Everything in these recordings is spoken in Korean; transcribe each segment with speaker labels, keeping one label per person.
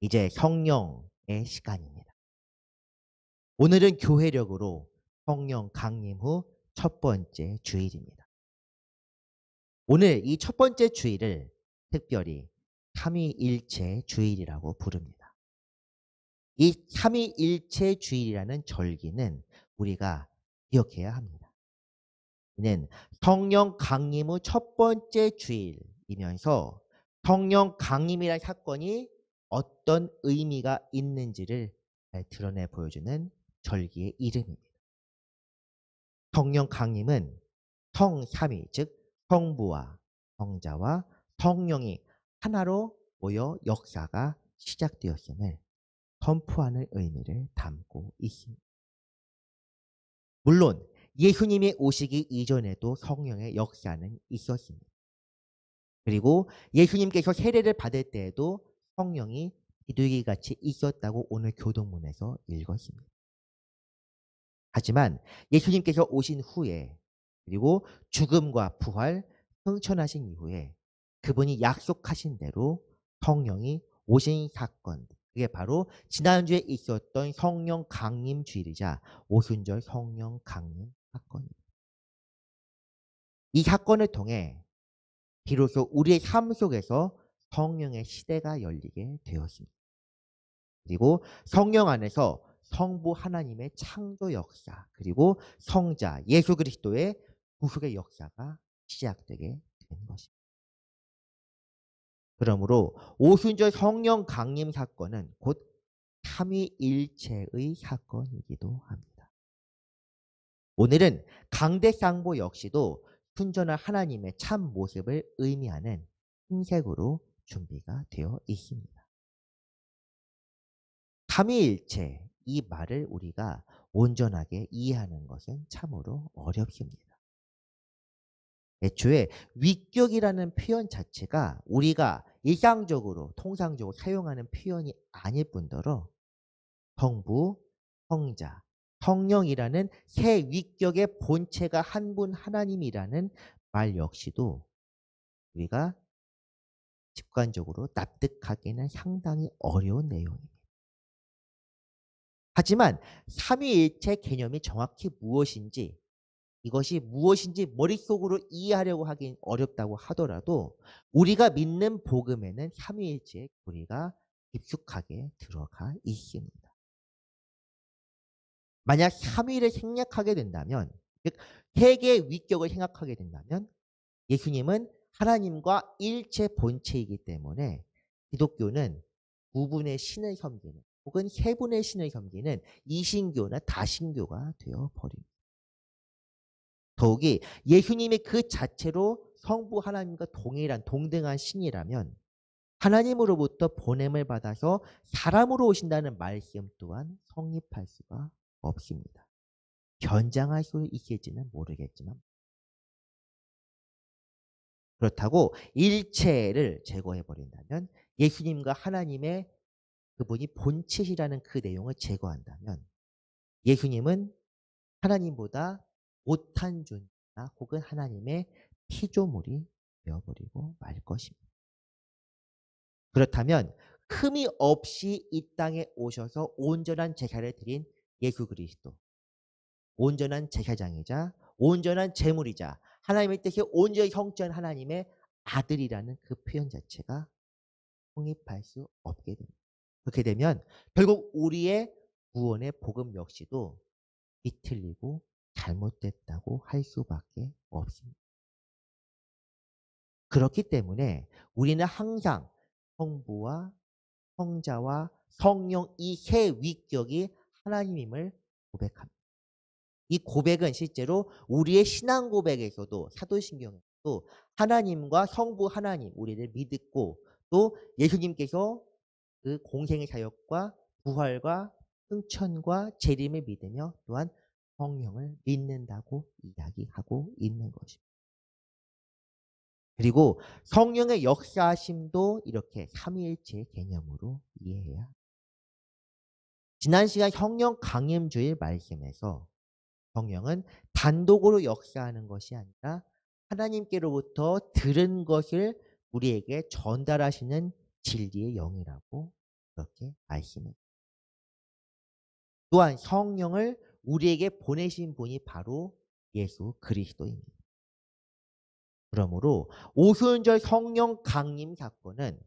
Speaker 1: 이제 성령의 시간입니다. 오늘은 교회력으로 성령 강림 후 첫 번째 주일입니다. 오늘 이 첫 번째 주일을 특별히 삼위일체 주일이라고 부릅니다. 이 삼위일체 주일이라는 절기는 우리가 기억해야 합니다. 이는 성령 강림 후 첫 번째 주일이면서 성령 강림이라는 사건이 어떤 의미가 있는지를 잘 드러내 보여주는 절기의 이름입니다. 성령 강림은 성삼위, 즉 성부와 성자와 성령이 하나로 모여 역사가 시작되었음을 선포하는 의미를 담고 있습니다. 물론 예수님이 오시기 이전에도 성령의 역사는 있었습니다. 그리고 예수님께서 세례를 받을 때에도 성령이 비둘기같이 있었다고 오늘 교동문에서 읽었습니다. 하지만 예수님께서 오신 후에 그리고 죽음과 부활, 승천하신 이후에 그분이 약속하신 대로 성령이 오신 사건, 그게 바로 지난주에 있었던 성령 강림 주일이자 오순절 성령 강림 사건입니다. 이 사건을 통해 비로소 우리의 삶 속에서 성령의 시대가 열리게 되었습니다. 그리고 성령 안에서 성부 하나님의 창조 역사, 그리고 성자 예수 그리스도의 구속의 역사가 시작되게 된 것입니다. 그러므로 오순절 성령 강림 사건은 곧 삼위일체의 사건이기도 합니다. 오늘은 강대상보 역시도 순전한 하나님의 참 모습을 의미하는 흰색으로 준비가 되어 있습니다. 삼위일체, 이 말을 우리가 온전하게 이해하는 것은 참으로 어렵습니다. 애초에 위격이라는 표현 자체가 우리가 일상적으로 통상적으로 사용하는 표현이 아닐 뿐더러 성부, 성자, 성령이라는 세 위격의 본체가 한 분 하나님이라는 말 역시도 우리가 직관적으로 납득하기는 상당히 어려운 내용입니다. 하지만 삼위일체 개념이 정확히 무엇인지, 이것이 무엇인지 머릿속으로 이해하려고 하긴 어렵다고 하더라도 우리가 믿는 복음에는 삼위일체의 교리가 깊숙하게 들어가 있습니다. 만약 삼위를 생략하게 된다면, 즉 세계의 위격을 생각하게 된다면 예수님은 하나님과 일체 본체이기 때문에 기독교는 두 분의 신을 섬기는 혹은 세 분의 신을 섬기는 이신교나 다신교가 되어버립니다. 더욱이 예수님이 그 자체로 성부 하나님과 동일한 동등한 신이라면 하나님으로부터 보냄을 받아서 사람으로 오신다는 말씀 또한 성립할 수가 없습니다. 변장할 수 있을지는 모르겠지만 그렇다고 일체를 제거해 버린다면 예수님과 하나님의 그분이 본체시라는 그 내용을 제거한다면 예수님은 하나님보다 못한 존재나 혹은 하나님의 피조물이 되어버리고 말 것입니다. 그렇다면 흠이 없이 이 땅에 오셔서 온전한 제사를 드린 예수 그리스도, 온전한 제사장이자 온전한 제물이자 하나님의 뜻에 온전히 성취한 하나님의 아들이라는 그 표현 자체가 성립할 수 없게 됩니다. 그렇게 되면 결국 우리의 구원의 복음 역시도 비틀리고 잘못됐다고 할 수밖에 없습니다. 그렇기 때문에 우리는 항상 성부와 성자와 성령 이 세 위격이 하나님임을 고백합니다. 이 고백은 실제로 우리의 신앙 고백에서도 사도신경에서도 하나님과 성부 하나님 우리를 믿고 또 예수님께서 그 공생의 사역과 부활과 승천과 재림을 믿으며 또한 성령을 믿는다고 이야기하고 있는 것입니다. 그리고 성령의 역사하심도 이렇게 삼위일체 개념으로 이해해야 합니다. 지난 시간 성령 강림주일 말씀에서 성령은 단독으로 역사하는 것이 아니라 하나님께로부터 들은 것을 우리에게 전달하시는 진리의 영이라고 그렇게 말씀해. 또한 성령을 우리에게 보내신 분이 바로 예수 그리스도입니다. 그러므로 오순절 성령 강림 사건은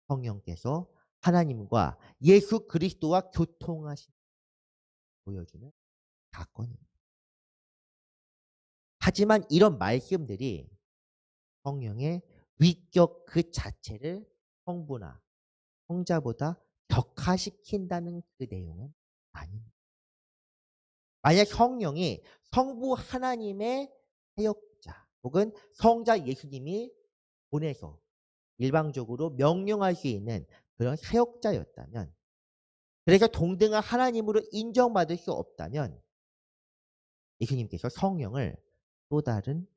Speaker 1: 성령께서 하나님과 예수 그리스도와 교통하신 보여주는 사건입니다. 하지만 이런 말씀들이 성령의 위격 그 자체를 성부나 성자보다 격화시킨다는 그 내용은 아닙니다. 만약 성령이 성부 하나님의 사역자 혹은 성자 예수님이 보내서 일방적으로 명령할 수 있는 그런 사역자였다면, 그래서 동등한 하나님으로 인정받을 수 없다면 예수님께서 성령을 또 다른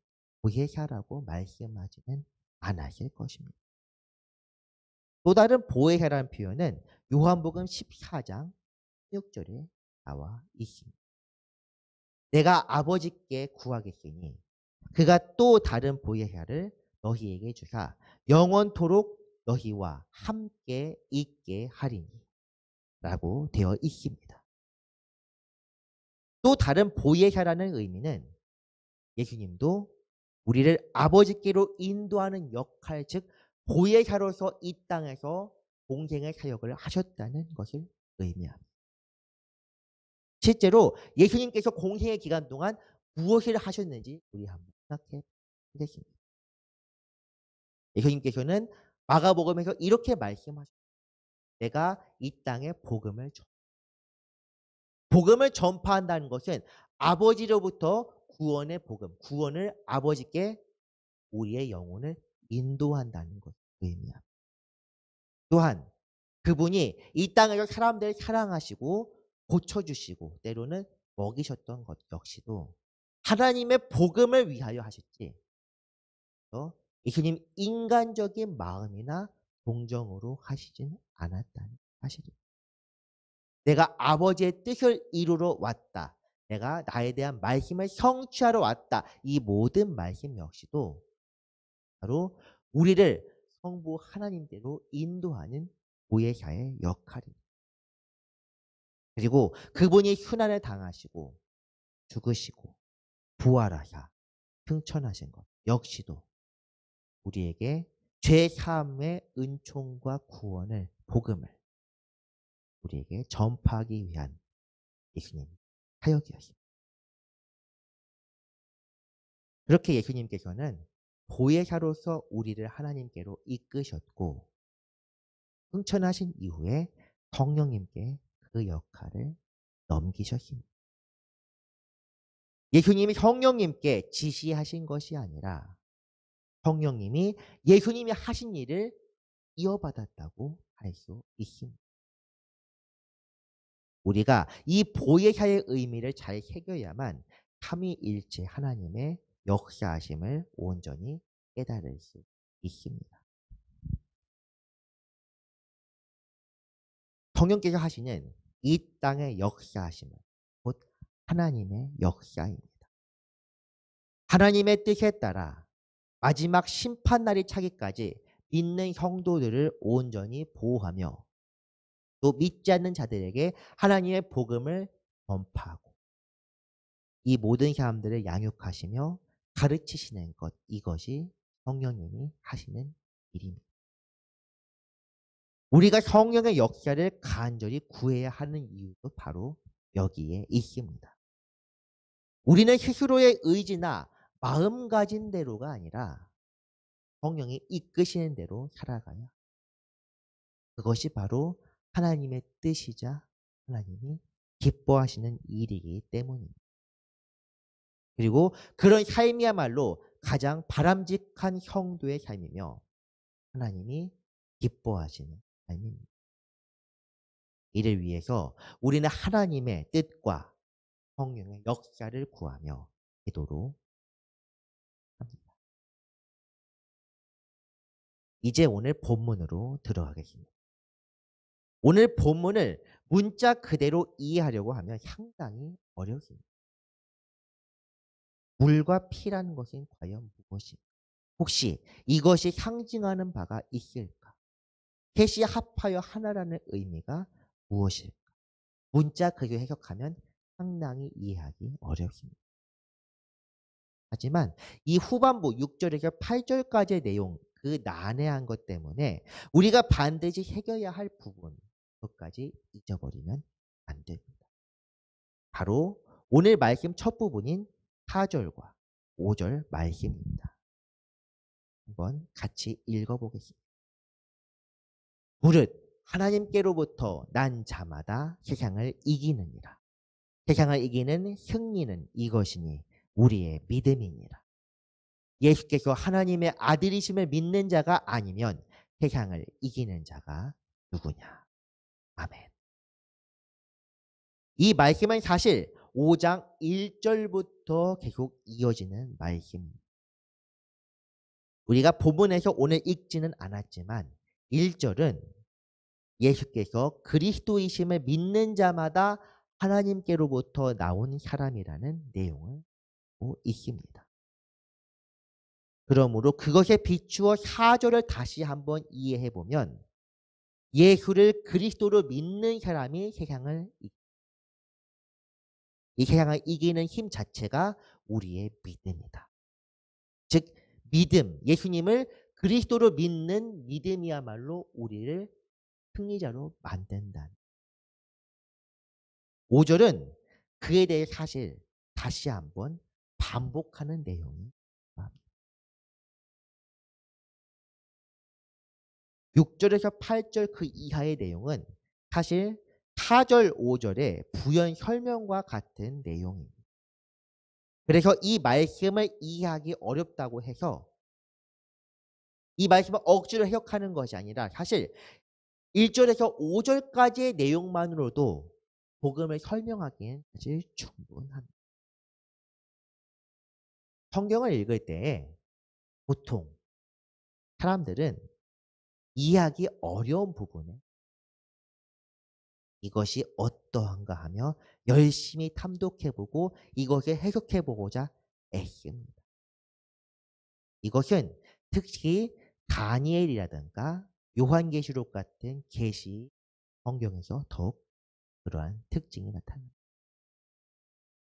Speaker 1: 보혜사라고 말씀하지는 않으실 것입니다. 또 다른 보혜사라는 표현은 요한복음 14장 16절에 나와 있습니다. 내가 아버지께 구하겠으니 그가 또 다른 보혜사를 너희에게 주사 영원토록 너희와 함께 있게 하리니 라고 되어 있습니다. 또 다른 보혜사라는 의미는 예수님도 우리를 아버지께로 인도하는 역할, 즉 보혜사로서 이 땅에서 공생의 사역을 하셨다는 것을 의미합니다. 실제로 예수님께서 공생의 기간 동안 무엇을 하셨는지 우리 한번 생각해 보겠습니다. 예수님께서는 마가복음에서 이렇게 말씀하셨습니다. 내가 이 땅에 복음을 전파한다는 것은 아버지로부터 구원의 복음, 구원을 아버지께 우리의 영혼을 인도한다는 것을 의미합니다. 또한 그분이 이 땅에서 사람들을 사랑하시고 고쳐주시고 때로는 먹이셨던 것 역시도 하나님의 복음을 위하여 하셨지, 예수님 인간적인 마음이나 동정으로 하시지는 않았다는 사실입니다. 내가 아버지의 뜻을 이루러 왔다, 내가 나에 대한 말씀을 성취하러 왔다, 이 모든 말씀 역시도 바로 우리를 성부 하나님께로 인도하는 보혜사의 역할입니다. 그리고 그분이 순환을 당하시고 죽으시고 부활하사 승천하신 것 역시도 우리에게 죄 사함의 은총과 구원을, 복음을 우리에게 전파하기 위한 예수님의 사역이었습니다. 그렇게 예수님께서는 보혜사로서 우리를 하나님께로 이끄셨고 승천하신 이후에 성령님께 그 역할을 넘기셨습니다. 예수님이 성령님께 지시하신 것이 아니라 성령님이 예수님이 하신 일을 이어받았다고 할 수 있습니다. 우리가 이 보혜사의 의미를 잘 새겨야만 삼위일체 하나님의 역사하심을 온전히 깨달을 수 있습니다. 성령께서 하시는 이 땅의 역사하심은 곧 하나님의 역사입니다. 하나님의 뜻에 따라 마지막 심판날이 차기까지 믿는 성도들을 온전히 보호하며 또 믿지 않는 자들에게 하나님의 복음을 전파하고 이 모든 사람들을 양육하시며 가르치시는 것, 이것이 성령님이 하시는 일입니다. 우리가 성령의 역사를 간절히 구해야 하는 이유도 바로 여기에 있습니다. 우리는 스스로의 의지나 마음가진 대로가 아니라 성령이 이끄시는 대로 살아가야, 그것이 바로 하나님의 뜻이자 하나님이 기뻐하시는 일이기 때문입니다. 그리고 그런 삶이야말로 가장 바람직한 형도의 삶이며 하나님이 기뻐하시는 삶입니다. 이를 위해서 우리는 하나님의 뜻과 성령의 역사를 구하며 기도로 합니다. 이제 오늘 본문으로 들어가겠습니다. 오늘 본문을 문자 그대로 이해하려고 하면 상당히 어렵습니다. 물과 피라는 것은 과연 무엇일까? 혹시 이것이 상징하는 바가 있을까? 셋이 합하여 하나라는 의미가 무엇일까? 문자 그대로 해석하면 상당히 이해하기 어렵습니다. 하지만 이 후반부 6절에서 8절까지의 내용 그 난해한 것 때문에 우리가 반드시 해결해야 할 부분 그것까지 잊어버리면 안 됩니다. 바로 오늘 말씀 첫 부분인 4절과 5절 말씀입니다. 한번 같이 읽어보겠습니다. 무릇 하나님께로부터 난 자마다 세상을 이기느니라. 세상을 이기는 승리는 이것이니 우리의 믿음이니라. 예수께서 하나님의 아들이심을 믿는 자가 아니면 세상을 이기는 자가 누구냐. 아멘. 이 말씀은 사실 5장 1절부터 계속 이어지는 말씀입니다. 우리가 본문에서 오늘 읽지는 않았지만 1절은 예수께서 그리스도이심을 믿는 자마다 하나님께로부터 나온 사람이라는 내용을 알고 있습니다. 그러므로 그것에 비추어 4절을 다시 한번 이해해 보면 예수를 그리스도로 믿는 사람이 이 세상을 이기는 힘 자체가 우리의 믿음이다. 즉 믿음, 예수님을 그리스도로 믿는 믿음이야말로 우리를 승리자로 만든다. 5절은 그에 대해 사실 다시 한번 반복하는 내용입니다. 6절에서 8절 그 이하의 내용은 사실 4절, 5절의 부연 설명과 같은 내용입니다. 그래서 이 말씀을 이해하기 어렵다고 해서 이 말씀을 억지로 해석하는 것이 아니라 사실 1절에서 5절까지의 내용만으로도 복음을 설명하기엔 사실 충분합니다. 성경을 읽을 때 보통 사람들은 이해하기 어려운 부분에 이것이 어떠한가 하며 열심히 탐독해보고 이것을 해석해보고자 애씁니다. 이것은 특히 다니엘이라든가 요한계시록 같은 계시 성경에서 더욱 그러한 특징이 나타납니다.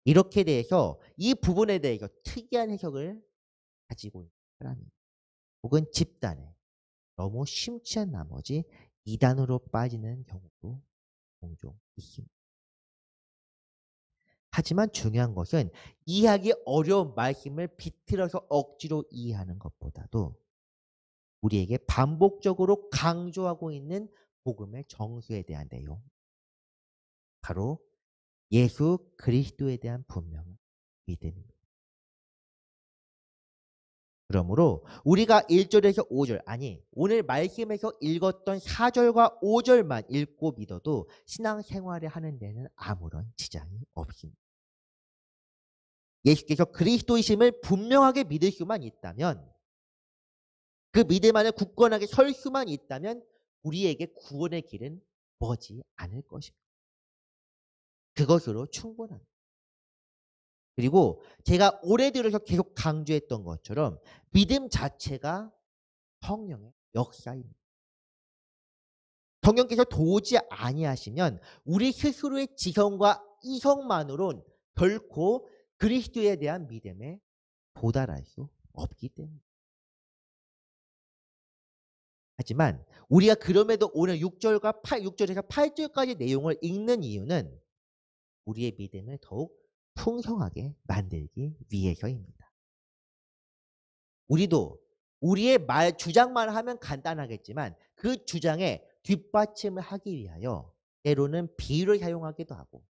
Speaker 1: 이렇게 대해서 이 부분에 대해서 특이한 해석을 가지고 있는 사람이 혹은 집단에 너무 심취한 나머지 이단으로 빠지는 경우도 종종 있습니다. 하지만 중요한 것은 이해하기 어려운 말씀을 비틀어서 억지로 이해하는 것보다도 우리에게 반복적으로 강조하고 있는 복음의 정수에 대한 내용, 바로 예수 그리스도에 대한 분명한 믿음입니다. 그러므로 우리가 1절에서 5절, 아니 오늘 말씀에서 읽었던 4절과 5절만 읽고 믿어도 신앙생활을 하는 데는 아무런 지장이 없습니다. 예수께서 그리스도이심을 분명하게 믿을 수만 있다면, 그 믿음 안에 굳건하게 설 수만 있다면 우리에게 구원의 길은 머지 않을 것입니다. 그것으로 충분합니다. 그리고 제가 올해 들어서 계속 강조했던 것처럼 믿음 자체가 성령의 역사입니다. 성령께서 도우지 아니하시면 우리 스스로의 지성과 이성만으로는 결코 그리스도에 대한 믿음에 도달할 수 없기 때문입니다. 하지만 우리가 그럼에도 오늘 6절에서 8절까지 내용을 읽는 이유는 우리의 믿음을 더욱 풍성하게 만들기 위해서입니다. 우리도 우리의 주장만 하면 간단하겠지만 그 주장에 뒷받침을 하기 위하여 때로는 비유를 사용하기도 하고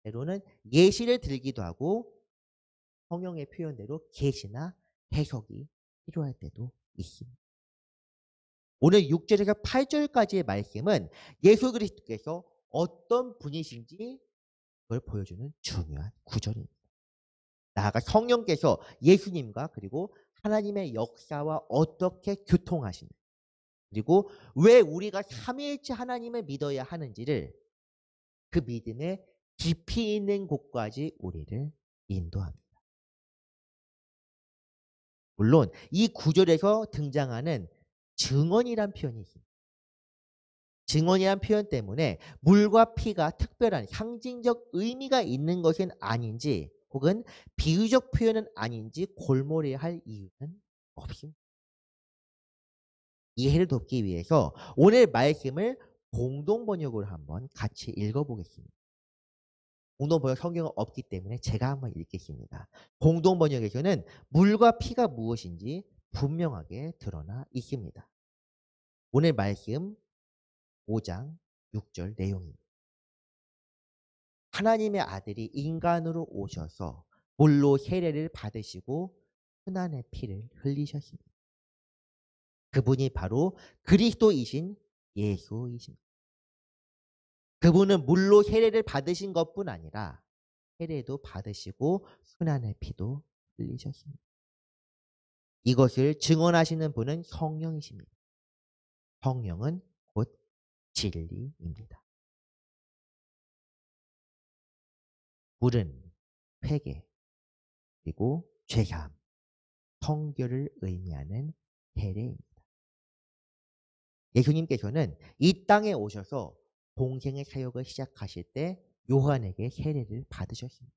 Speaker 1: 때로는 예시를 들기도 하고 성경의 표현대로 계시나 해석이 필요할 때도 있습니다. 오늘 6절에서 8절까지의 말씀은 예수 그리스도께서 어떤 분이신지 그걸 보여주는 중요한 구절입니다. 나아가 성령께서 예수님과 그리고 하나님의 역사와 어떻게 교통하시는지, 그리고 왜 우리가 삼위일체 하나님을 믿어야 하는지를 그 믿음의 깊이 있는 곳까지 우리를 인도합니다. 물론 이 구절에서 등장하는 증언이란 표현이 있습니다. 증언이란 표현 때문에 물과 피가 특별한 상징적 의미가 있는 것은 아닌지 혹은 비유적 표현은 아닌지 골몰해야 할 이유는 없습니다. 이해를 돕기 위해서 오늘 말씀을 공동 번역으로 한번 같이 읽어보겠습니다. 공동 번역 성경은 없기 때문에 제가 한번 읽겠습니다. 공동 번역에서는 물과 피가 무엇인지 분명하게 드러나 있습니다. 오늘 말씀 5장 6절 내용입니다. 하나님의 아들이 인간으로 오셔서 물로 세례를 받으시고 순환의 피를 흘리셨습니다. 그분이 바로 그리스도이신 예수이십니다. 그분은 물로 세례를 받으신 것뿐 아니라 세례도 받으시고 순환의 피도 흘리셨습니다. 이것을 증언하시는 분은 성령이십니다. 성령은 곧 진리입니다. 물은 회개 그리고 죄사함, 성결을 의미하는 세례입니다. 예수님께서는 이 땅에 오셔서 공생의 사역을 시작하실 때 요한에게 세례를 받으셨습니다.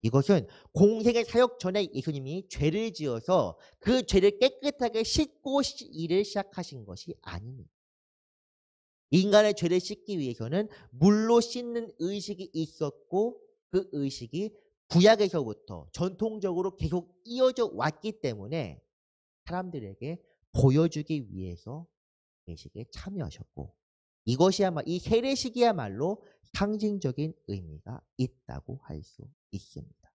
Speaker 1: 이것은 공생의 사역 전에 예수님이 죄를 지어서 그 죄를 깨끗하게 씻고 일을 시작하신 것이 아닙니다. 인간의 죄를 씻기 위해서는 물로 씻는 의식이 있었고 그 의식이 구약에서부터 전통적으로 계속 이어져 왔기 때문에 사람들에게 보여주기 위해서 예식에 참여하셨고 이것이야말로 이 세례식이야말로 상징적인 의미가 있다고 할 수 있습니다.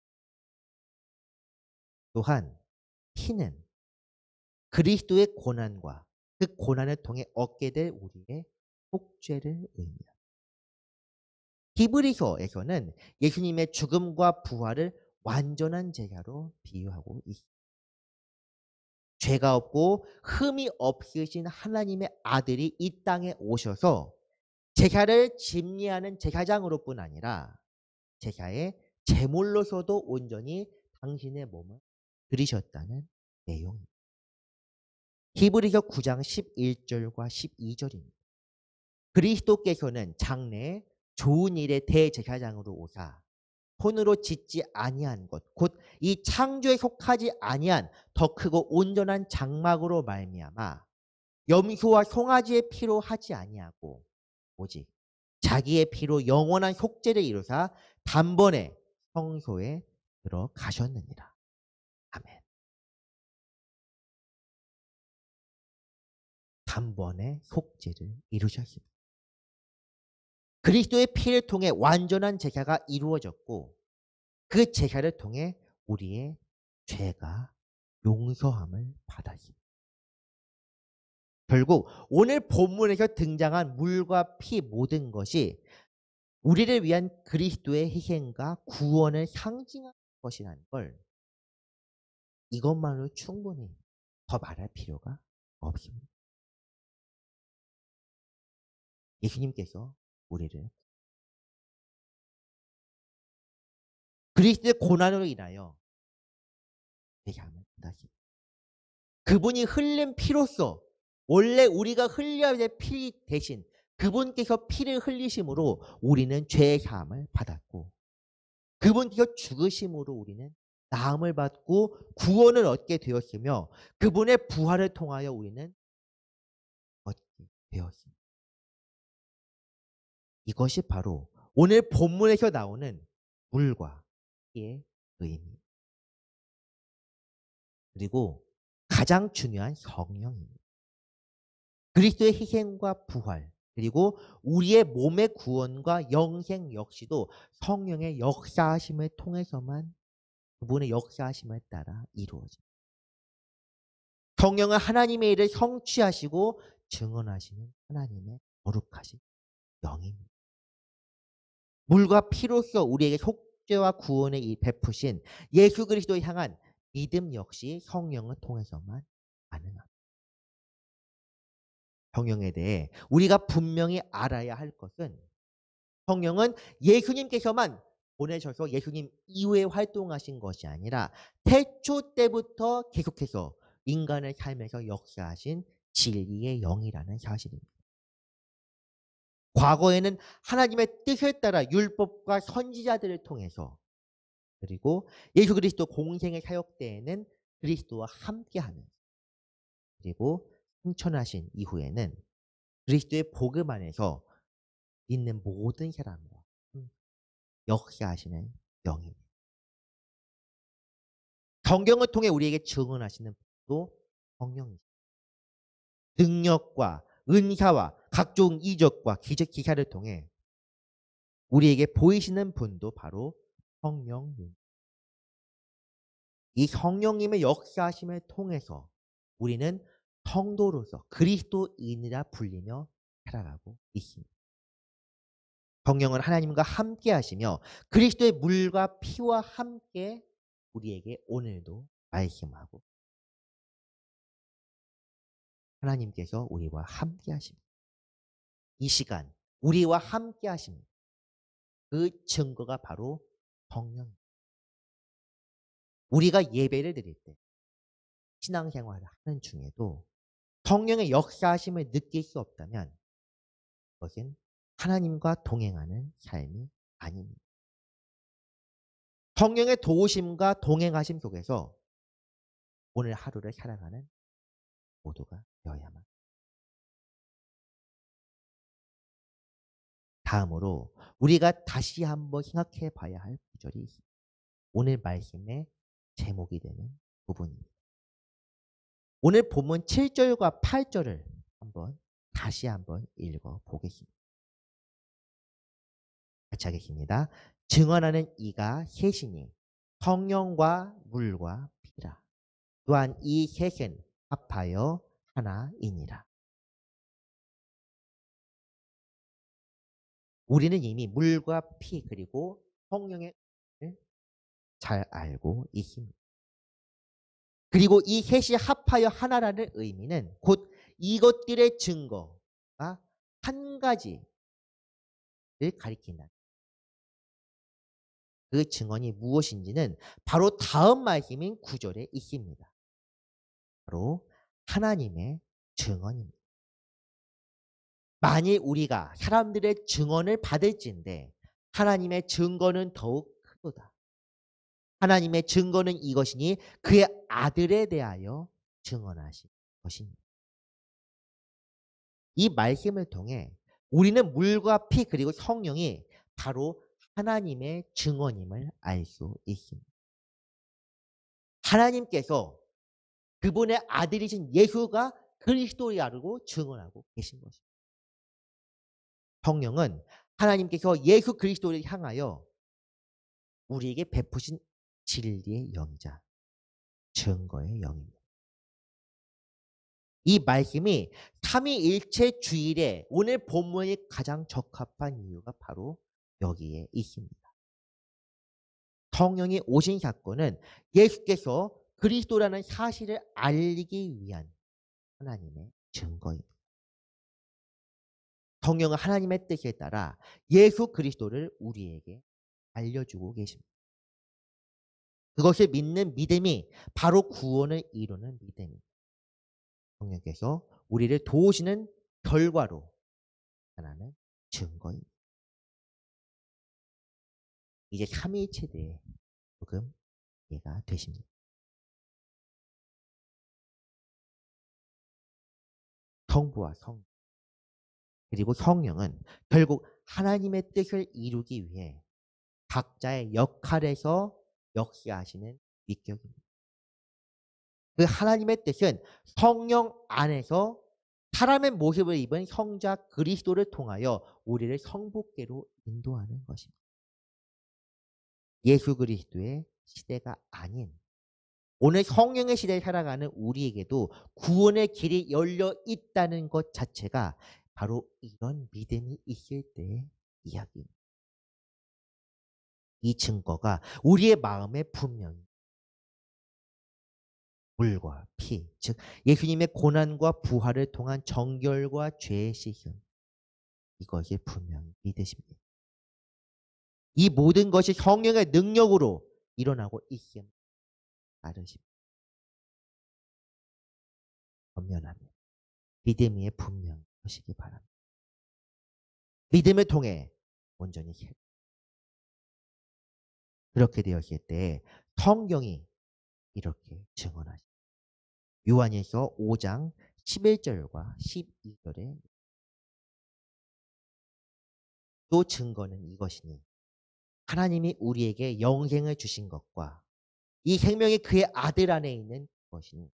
Speaker 1: 또한 피는 그리스도의 고난과 그 고난을 통해 얻게 될 우리의 속죄를 의미합니다. 히브리서에서는 예수님의 죽음과 부활을 완전한 제사로 비유하고 있습니다. 죄가 없고 흠이 없으신 하나님의 아들이 이 땅에 오셔서 제사를 집리하는 제사장으로뿐 아니라 제사의 제물로서도 온전히 당신의 몸을 드리셨다는 내용입니다. 히브리서 9장 11절과 12절입니다. 그리스도께서는 장래에 좋은 일의 대제사장으로 오사 손으로 짓지 아니한 것 곧 이 창조에 속하지 아니한 더 크고 온전한 장막으로 말미암아 염소와 송아지의 피로 하지 아니하고 오직 자기의 피로 영원한 속죄를 이루사 단번에 성소에 들어가셨느니라. 아멘. 단번에 속죄를 이루셨습니다. 그리스도의 피를 통해 완전한 제사가 이루어졌고 그 제사를 통해 우리의 죄가 용서함을 받았습니다. 결국 오늘 본문에서 등장한 물과 피 모든 것이 우리를 위한 그리스도의 희생과 구원을 상징하는 것이라는 걸 이것만으로 충분히 더 말할 필요가 없습니다. 예수님께서 우리를 그리스도의 고난으로 인하여 회개함을 받았습니다. 그분이 흘린 피로써 원래 우리가 흘려야 될 피 대신 그분께서 피를 흘리심으로 우리는 죄의 사함을 받았고 그분께서 죽으심으로 우리는 나음을 받고 구원을 얻게 되었으며 그분의 부활을 통하여 우리는 얻게 되었습니다. 이것이 바로 오늘 본문에서 나오는 물과 피의 의미 그리고 가장 중요한 성령입니다. 그리스도의 희생과 부활 그리고 우리의 몸의 구원과 영생 역시도 성령의 역사하심을 통해서만 그분의 역사하심을 따라 이루어집니다. 성령은 하나님의 일을 성취하시고 증언하시는 하나님의 거룩하신 영입니다. 물과 피로써 우리에게 속죄와 구원을 베푸신 예수 그리스도를 향한 믿음 역시 성령을 통해서만 가능합니다. 성령에 대해 우리가 분명히 알아야 할 것은 성령은 예수님께서만 보내셔서 예수님 이후에 활동하신 것이 아니라 태초 때부터 계속해서 인간의 삶에서 역사하신 진리의 영이라는 사실입니다. 과거에는 하나님의 뜻에 따라 율법과 선지자들을 통해서, 그리고 예수 그리스도 공생의 사역 때에는 그리스도와 함께하는, 그리고 승천하신 이후에는 그리스도의 복음 안에서 있는 모든 사람과 역사하시는 영입니다. 성경을 통해 우리에게 증언하시는 분도 성령이죠. 능력과 은사와 각종 이적과 기적 기사를 통해 우리에게 보이시는 분도 바로 성령님. 이 성령님의 역사하심을 통해서 우리는 성도로서 그리스도인이라 불리며 살아가고 있습니다. 성령은 하나님과 함께 하시며 그리스도의 물과 피와 함께 우리에게 오늘도 말씀하고, 하나님께서 우리와 함께 하십니다. 이 시간 우리와 함께 하십니다. 그 증거가 바로 성령입니다. 우리가 예배를 드릴 때 신앙생활을 하는 중에도 성령의 역사하심을 느낄 수 없다면 그것은 하나님과 동행하는 삶이 아닙니다. 성령의 도우심과 동행하심 속에서 오늘 하루를 살아가는 모두가 되어야만. 다음으로 우리가 다시 한번 생각해 봐야 할 구절이 오늘 말씀의 제목이 되는 부분입니다. 오늘 본문 7절과 8절을 다시 한번 읽어 보겠습니다. 같이 하겠습니다. 증언하는 이가 셋이니 성령과 물과 피라. 또한 이 셋은 합하여 하나이니라. 우리는 이미 물과 피 그리고 성령의 은혜를 잘 알고 있습니다. 그리고 이 셋이 합하여 하나라는 의미는 곧 이것들의 증거가 한 가지를 가리킨다. 그 증언이 무엇인지는 바로 다음 말씀인 9절에 있습니다. 바로 하나님의 증언입니다. 만일 우리가 사람들의 증언을 받을진대 하나님의 증거는 더욱 크도다. 하나님의 증거는 이것이니 그의 아들에 대하여 증언하신 것입니다. 이 말씀을 통해 우리는 물과 피 그리고 성령이 바로 하나님의 증언임을 알 수 있습니다. 하나님께서 그분의 아들이신 예수가 그리스도라고 증언하고 계신 것입니다. 성령은 하나님께서 예수 그리스도를 향하여 우리에게 베푸신 진리의 영이자 증거의 영입니다. 이 말씀이 삼위일체 주일에 오늘 본문이 가장 적합한 이유가 바로 여기에 있습니다. 성령이 오신 사건은 예수께서 그리스도라는 사실을 알리기 위한 하나님의 증거입니다. 성령은 하나님의 뜻에 따라 예수 그리스도를 우리에게 알려주고 계십니다. 그것을 믿는 믿음이 바로 구원을 이루는 믿음입니다. 성령께서 우리를 도우시는 결과로 나타나는 증거입니다. 이제 삼위일체대에 조금 이해가 되십니다. 성부와 성 그리고 성령은 결국 하나님의 뜻을 이루기 위해 각자의 역할에서 역사하시는 위격입니다. 그 하나님의 뜻은 성령 안에서 사람의 모습을 입은 성자 그리스도를 통하여 우리를 성복계로 인도하는 것입니다. 예수 그리스도의 시대가 아닌 오늘 성령의 시대에 살아가는 우리에게도 구원의 길이 열려 있다는 것 자체가 바로 이런 믿음이 있을 때의 이야기입니다. 이 증거가 우리의 마음에 분명히 물과 피, 즉 예수님의 고난과 부활을 통한 정결과 죄의 씻음, 이것을 분명히 믿으십니다. 이 모든 것이 성령의 능력으로 일어나고 있음을 알으십니다. 분명합니다. 믿음 위에 분명히 하시기 바랍니다. 믿음을 통해 온전히 그렇게 되었을 때 성경이 이렇게 증언하십니다. 요한일서 5장 11절과 12절에 또 증거는 이것이니 하나님이 우리에게 영생을 주신 것과 이 생명이 그의 아들 안에 있는 것이니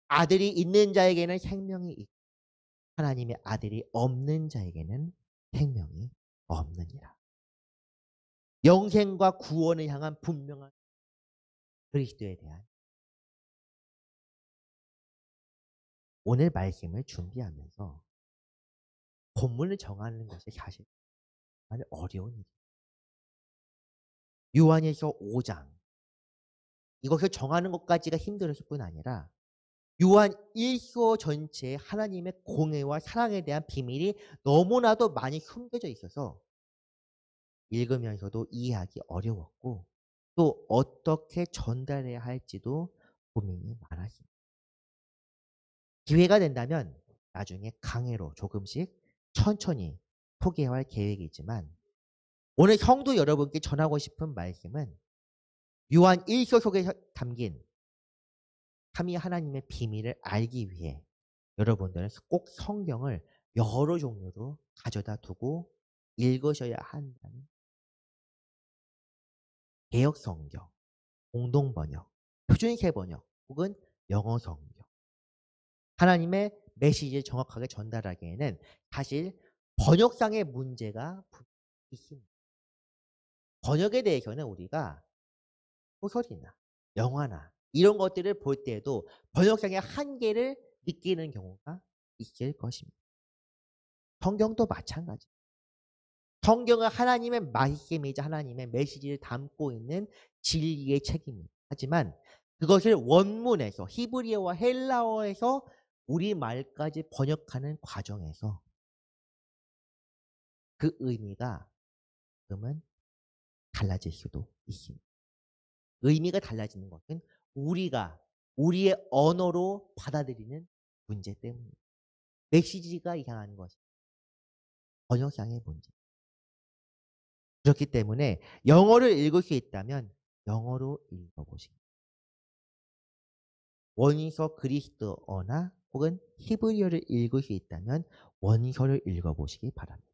Speaker 1: 아들이 있는 자에게는 생명이 있고 하나님의 아들이 없는 자에게는 생명이 없느니라. 영생과 구원을 향한 분명한 그리스도에 대한 오늘 말씀을 준비하면서 본문을 정하는 것이 사실 정말 어려운 일이에요. 요한일서 5장 이것을 정하는 것까지가 힘들었을 뿐 아니라 요한 1서 전체에 하나님의 공의와 사랑에 대한 비밀이 너무나도 많이 숨겨져 있어서 읽으면서도 이해하기 어려웠고 또 어떻게 전달해야 할지도 고민이 많았습니다. 기회가 된다면 나중에 강해로 조금씩 천천히 소개할 계획이지만 오늘 성도 여러분께 전하고 싶은 말씀은 요한 1서 속에 담긴 삼위 하나님의 비밀을 알기 위해 여러분들은 꼭 성경을 여러 종류로 가져다 두고 읽으셔야 한다는 개역 성경, 공동 번역, 표준세 번역 혹은 영어 성경. 하나님의 메시지를 정확하게 전달하기에는 사실 번역상의 문제가 있습니다. 번역에 대해서는 우리가 소설이나 영화나 이런 것들을 볼 때에도 번역상의 한계를 느끼는 경우가 있을 것입니다. 성경도 마찬가지. 성경은 하나님의 말씀이자 하나님의 메시지를 담고 있는 진리의 책입니다. 하지만 그것을 원문에서 히브리어와 헬라어에서 우리말까지 번역하는 과정에서 그 의미가 조금은 달라질 수도 있습니다. 의미가 달라지는 것은 우리가 우리의 언어로 받아들이는 문제 때문입니다. 메시지가 이상한 것이 번역상의 문제. 그렇기 때문에 영어를 읽을 수 있다면 영어로 읽어보십시오. 원서 그리스도어나 혹은 히브리어를 읽을 수 있다면 원서를 읽어보시기 바랍니다.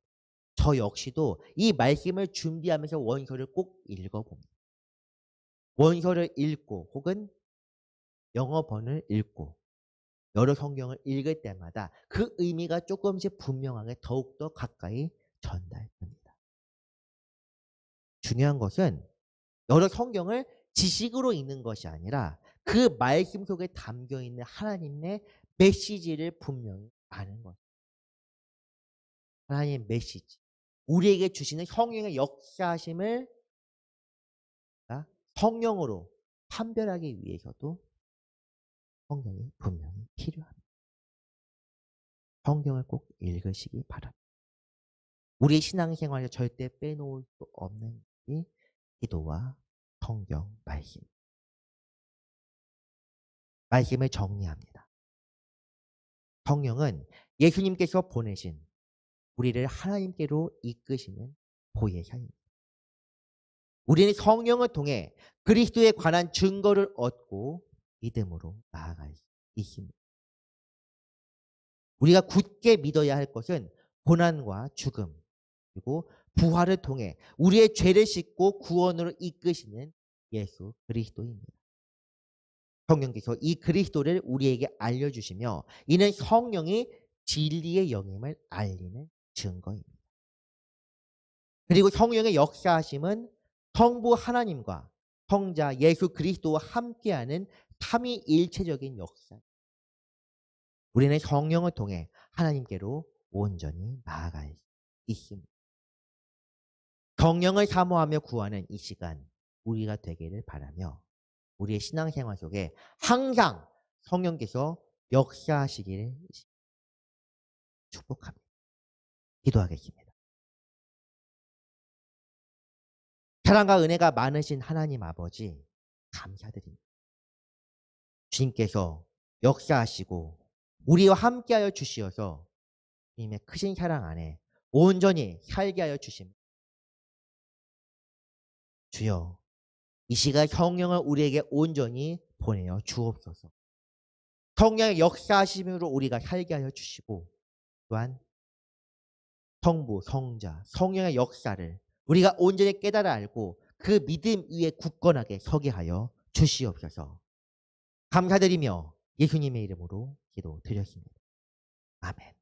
Speaker 1: 저 역시도 이 말씀을 준비하면서 원서를 꼭 읽어봅니다. 원서를 읽고 혹은 영어본을 읽고 여러 성경을 읽을 때마다 그 의미가 조금씩 분명하게 더욱더 가까이 전달됩니다. 중요한 것은 여러 성경을 지식으로 읽는 것이 아니라 그 말씀 속에 담겨있는 하나님의 메시지를 분명히 아는 것. 하나님의 메시지. 우리에게 주시는 성령의 역사하심을 성령으로 판별하기 위해서도 성경이 분명히 필요합니다. 성경을 꼭 읽으시기 바랍니다. 우리의 신앙생활에서 절대 빼놓을 수 없는 것이 기도와 성경 말씀. 말씀을 정리합니다. 성령은 예수님께서 보내신 우리를 하나님께로 이끄시는 보혜사입니다. 우리는 성령을 통해 그리스도에 관한 증거를 얻고 믿음으로 나아갈 수 있습니다. 우리가 굳게 믿어야 할 것은 고난과 죽음 그리고 부활을 통해 우리의 죄를 씻고 구원으로 이끄시는 예수 그리스도입니다. 성령께서 이 그리스도를 우리에게 알려주시며 이는 성령이 진리의 영임을 알리는 증거입니다. 그리고 성령의 역사하심은 성부 하나님과 성자 예수 그리스도와 함께하는 삼위일체적인 역사. 우리는 성령을 통해 하나님께로 온전히 나아갈 수 있습니다. 성령을 사모하며 구하는 이 시간 우리가 되기를 바라며 우리의 신앙생활 속에 항상 성령께서 역사하시기를 축복합니다. 기도하겠습니다. 사랑과 은혜가 많으신 하나님 아버지 감사드립니다. 주님께서 역사하시고 우리와 함께하여 주시어서 주님의 크신 사랑 안에 온전히 살게 하여 주십니다. 주여, 이 시간 성령을 우리에게 온전히 보내어 주옵소서. 성령의 역사하심으로 우리가 살게 하여 주시고, 또한 성부, 성자, 성령의 역사를 우리가 온전히 깨달아 알고 그 믿음 위에 굳건하게 서게 하여 주시옵소서. 감사드리며 예수님의 이름으로 기도드렸습니다. 아멘.